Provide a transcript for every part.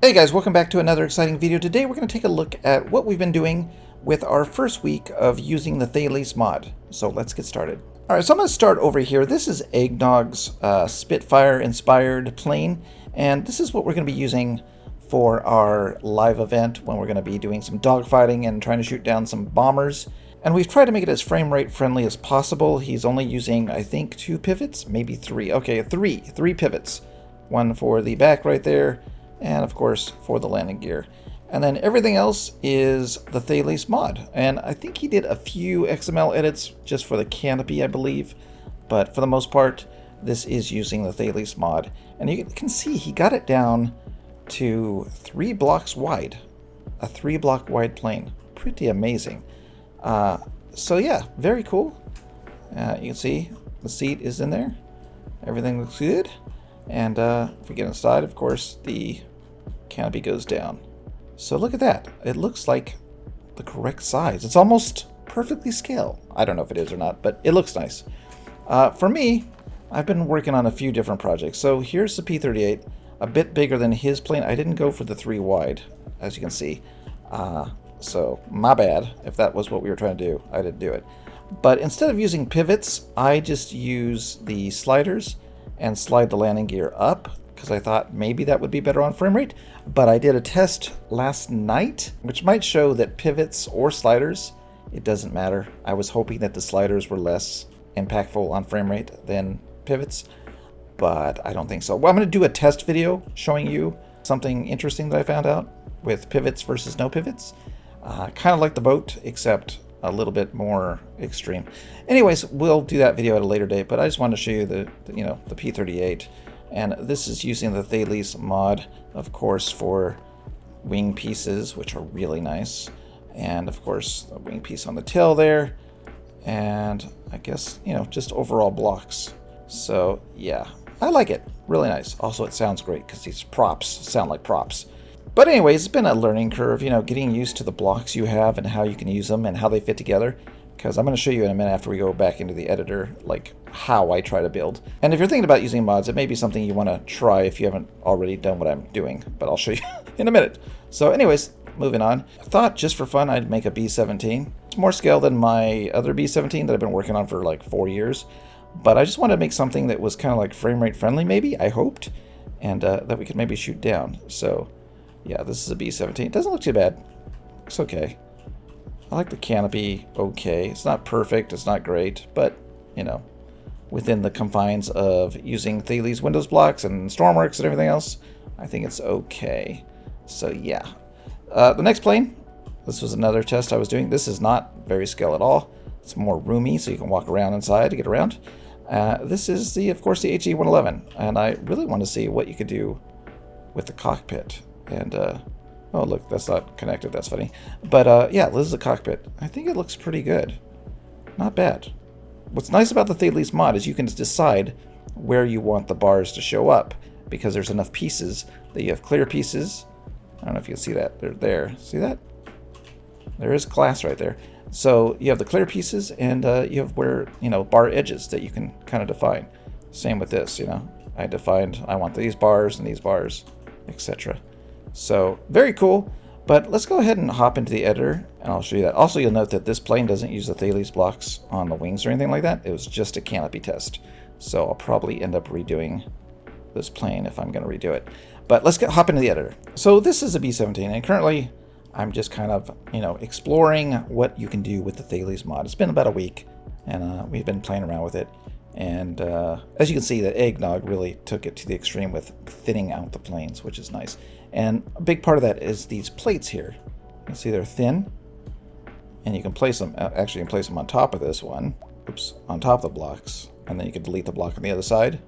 Hey guys, welcome back to another exciting video. Today we're going to take a look at what we've been doing with our first week of using the Thales mod. So let's get started. Alright, so I'm going to start over here. This is Eggnog's Spitfire inspired plane, and this is what we're going to be using for our live event when we're going to be doing some dogfighting and trying to shoot down some bombers. And we've tried to make it as frame rate friendly as possible. He's only using, I think, 2 pivots, maybe 3. Okay, three pivots. One for the back right there, and of course for the landing gear. And then everything else is the Thales mod. And I think he did a few XML edits just for the canopy, I believe. But for the most part, this is using the Thales mod. And you can see he got it down to 3 blocks wide. A 3 block wide plane. Pretty amazing. So yeah, very cool. You can see the seat is in there. Everything looks good. And if we get inside, of course, the canopy goes down. So look at that. It looks like the correct size. It's almost perfectly scale. I don't know if it is or not, but it looks nice. For me, I've been working on a few different projects. So here's the P-38, a bit bigger than his plane. I didn't go for the 3 wide, as you can see. So my bad if that was what we were trying to do. I didn't do it. But instead of using pivots, I just use the sliders and slide the landing gear up, because I thought maybe that would be better on frame rate. But I did a test last night, which might show that pivots or sliders, it doesn't matter. I was hoping that the sliders were less impactful on frame rate than pivots, but I don't think so. Well, I'm going to do a test video showing you something interesting that I found out with pivots versus no pivots. Kind of like the boat, except a little bit more extreme. Anyways, we'll do that video at a later date, but I just wanted to show you the P-38. And this is using the Thales mod, of course, for wing pieces, which are really nice. And of course, the wing piece on the tail there. And I guess, just overall blocks. So yeah, I like it. Really nice. Also, it sounds great because these props sound like props. But anyways, it's been a learning curve, getting used to the blocks you have and how you can use them and how they fit together. Because I'm going to show you in a minute after we go back into the editor, like how I try to build. And if you're thinking about using mods, it may be something you want to try if you haven't already done what I'm doing. But I'll show you in a minute. So anyways, moving on. I thought just for fun I'd make a B-17. It's more scale than my other B-17 that I've been working on for like 4 years. But I just wanted to make something that was kind of like frame rate friendly maybe, I hoped. And that we could maybe shoot down. So yeah, this is a B-17. It doesn't look too bad. Looks okay. I like the canopy okay. It's not perfect, it's not great, but, within the confines of using Thales Windows blocks and Stormworks and everything else, I think it's okay. So yeah. The next plane, this was another test I was doing. This is not very scale at all. It's more roomy, so you can walk around inside to get around. This is, of course, the HE-111, and I really want to see what you could do with the cockpit. And, oh look, that's not connected, that's funny. But yeah, this is the cockpit. I think it looks pretty good. Not bad. What's nice about the Thales mod is you can decide where you want the bars to show up, because there's enough pieces that you have clear pieces. I don't know if you can see that. They're there. See that? There is glass right there. So you have the clear pieces, and you have where, bar edges that you can kind of define. Same with this, I defined, I want these bars and these bars, etc. So, very cool, but let's go ahead and hop into the editor, and I'll show you that. Also, you'll note that this plane doesn't use the Thales blocks on the wings or anything like that. It was just a canopy test. So, I'll probably end up redoing this plane if I'm going to redo it. But let's hop into the editor. So, this is a B-17, and currently, I'm just kind of, exploring what you can do with the Thales mod. It's been about a week, and we've been playing around with it. And as you can see, that Eggnog really took it to the extreme with thinning out the planes, which is nice. And a big part of that is these plates here. You can see they're thin, and you can place them, actually you can place them on top of this one, oops, on top of the blocks, and then you can delete the block on the other side,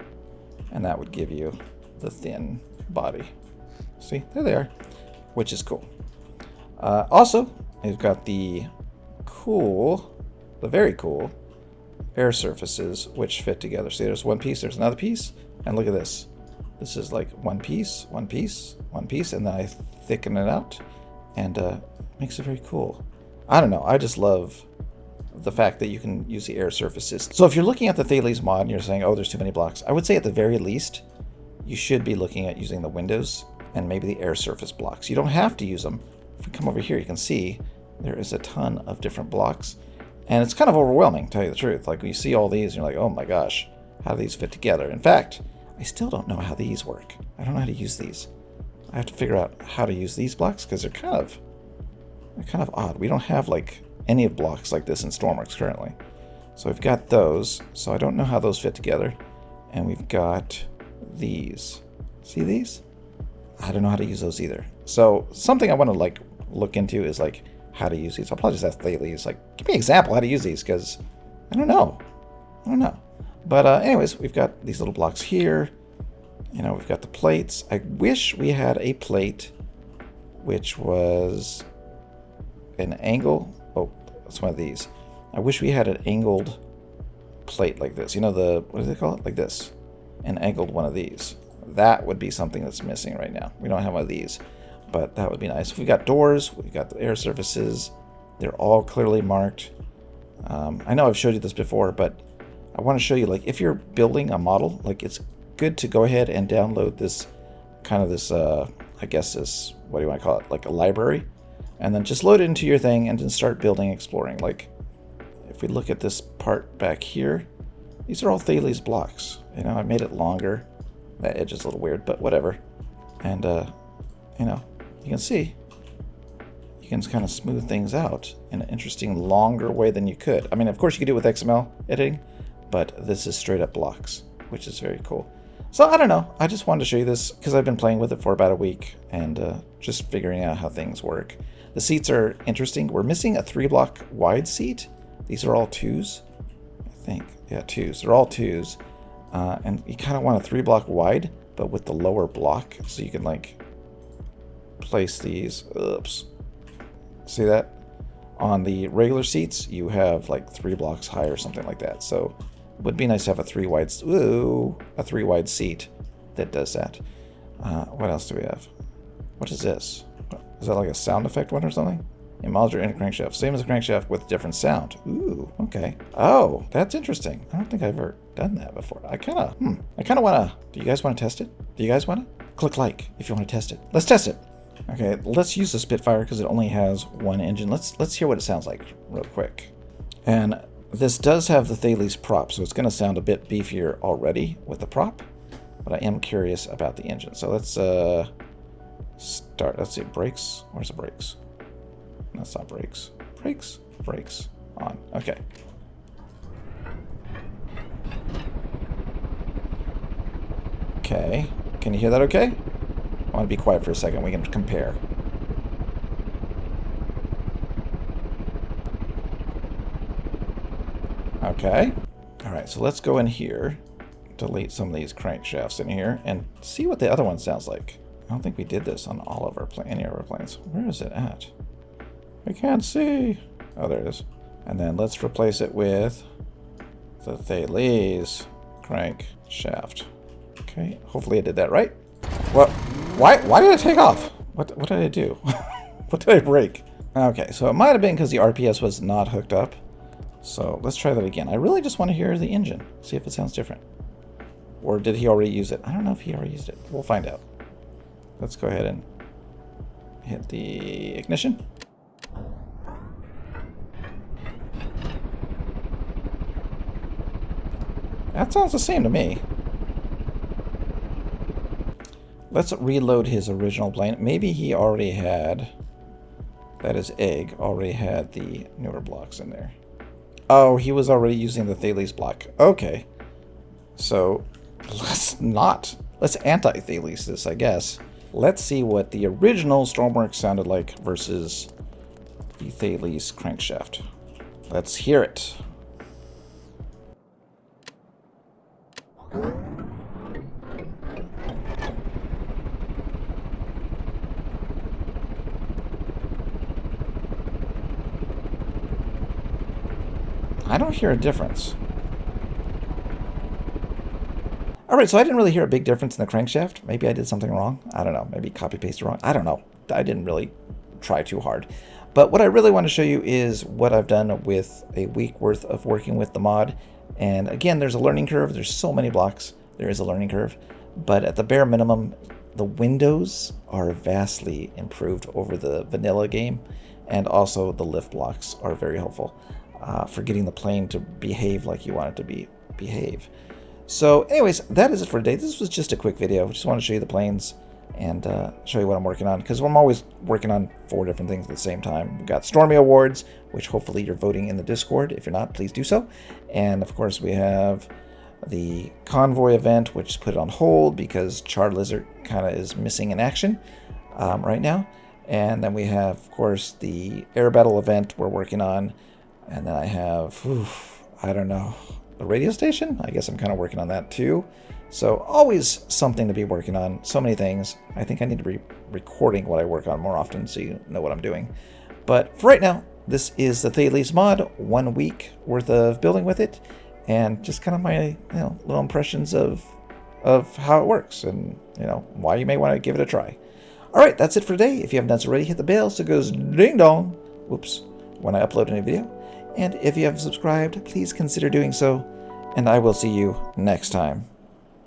and that would give you the thin body. See, there they are, which is cool. Also, you've got the very cool air surfaces which fit together. See, there's one piece, there's another piece, and look at this. This is like one piece, one piece, one piece, and then I thicken it out, and makes it very cool. I don't know, I just love the fact that you can use the air surfaces. So if you're looking at the Thales mod and you're saying, oh, there's too many blocks, I would say at the very least, you should be looking at using the windows and maybe the air surface blocks. You don't have to use them. If we come over here, you can see there is a ton of different blocks. And it's kind of overwhelming, to tell you the truth. Like, you see all these, and you're like, oh my gosh, how do these fit together? In fact, I still don't know how these work. I don't know how to use these. I have to figure out how to use these blocks, because they're kind of odd. We don't have, like, any of blocks like this in Stormworks currently. So we've got those, so I don't know how those fit together. And we've got these. See these? I don't know how to use those either. So something I want to, like, look into is, like, how to use these. I'll probably just ask Thales, like, give me an example how to use these, because I don't know. But anyways, we've got these little blocks here. You know, we've got the plates. I wish we had a plate which was an angle. Oh, that's one of these. I wish we had an angled plate like this. You know, the, what do they call it? Like this. An angled one of these. That would be something that's missing right now. We don't have one of these. But that would be nice. We've got doors, we've got the air surfaces. They're all clearly marked. I know I've showed you this before, but I want to show you, like, if you're building a model, like, it's good to go ahead and download this kind of this, I guess this, what do you want to call it? Like a library. And then just load it into your thing and then start building, exploring. Like, if we look at this part back here, these are all Thales blocks. You know, I made it longer. That edge is a little weird, but whatever. And, you know, you can see you can kind of smooth things out in an interesting, longer way than you could. I mean, of course, you could do it with XML editing, but this is straight up blocks, which is very cool. So I don't know. I just wanted to show you this because I've been playing with it for about a week and just figuring out how things work. The seats are interesting. We're missing a 3-block wide seat. These are all 2s, I think. Yeah, 2s. They're all 2s. And you kind of want a 3-block wide, but with the lower block, so you can, like, place these. Oops. See that? On the regular seats, you have like 3 blocks high or something like that. So it would be nice to have a 3-wide seat that does that. What else do we have? What is this? Is that like a sound effect one or something? A modulator and a crankshaft. Same as a crankshaft with different sound. Ooh, okay. Oh, that's interesting. I don't think I've ever done that before. I kind of want to, do you guys want to test it? Do you guys want to? Click like if you want to test it. Let's test it. Okay, let's use the Spitfire because it only has one engine. Let's hear what it sounds like real quick. And this does have the Thales prop, so it's going to sound a bit beefier already with the prop. But I am curious about the engine. So let's start. Let's see, brakes. Where's the brakes? That's not brakes. Brakes on. Okay. Okay. Can you hear that okay? I want to be quiet for a second. We can compare. Okay. All right, so let's go in here, delete some of these crankshafts in here, and see what the other one sounds like. I don't think we did this on all of our any of our planes. Where is it at? I can't see. Oh, there it is. And then let's replace it with the Thales crankshaft. Okay, hopefully I did that right. Well, why did I take off? What did I do? What did I break? Okay, so it might have been because the RPS was not hooked up. So let's try that again. I really just want to hear the engine, see if it sounds different. Or did he already use it? I don't know if he already used it. We'll find out. Let's go ahead and hit the ignition. That sounds the same to me. Let's reload his original plane. Maybe he already had, that is Egg, already had the newer blocks in there. Oh, he was already using the Thales block. Okay. So let's anti-Thales this, I guess. Let's see what the original Stormworks sounded like versus the Thales crankshaft. Let's hear it. I don't hear a difference. Alright, so I didn't really hear a big difference in the crankshaft. Maybe I did something wrong. I don't know. Maybe copy-pasted wrong. I don't know. I didn't really try too hard. But what I really want to show you is what I've done with a week worth of working with the mod. And again, there's a learning curve. There's so many blocks. There is a learning curve. But at the bare minimum, The windows are vastly improved over the vanilla game, and also the lift blocks are very helpful for getting the plane to behave like you want it to behave. So anyways, that is it for today. This was just a quick video. Just want to show you the planes and show you what I'm working on, because I'm always working on 4 different things at the same time. We've got Stormy Awards, which hopefully you're voting in the Discord. If you're not, please do so. And of course we have the Convoy event, which put it on hold because Charred Lizard kind of is missing in action right now. And then we have, of course, the Air Battle event we're working on. And then I have, I don't know, the radio station? I guess I'm kind of working on that too. So always something to be working on, so many things. I think I need to be recording what I work on more often so you know what I'm doing. But for right now, this is the Thales mod, 1 week worth of building with it, and just kind of my little impressions of how it works and why you may want to give it a try. All right, that's it for today. If you haven't done so already, hit the bell so it goes ding dong, whoops, when I upload a new video. And if you haven't subscribed, please consider doing so, and I will see you next time.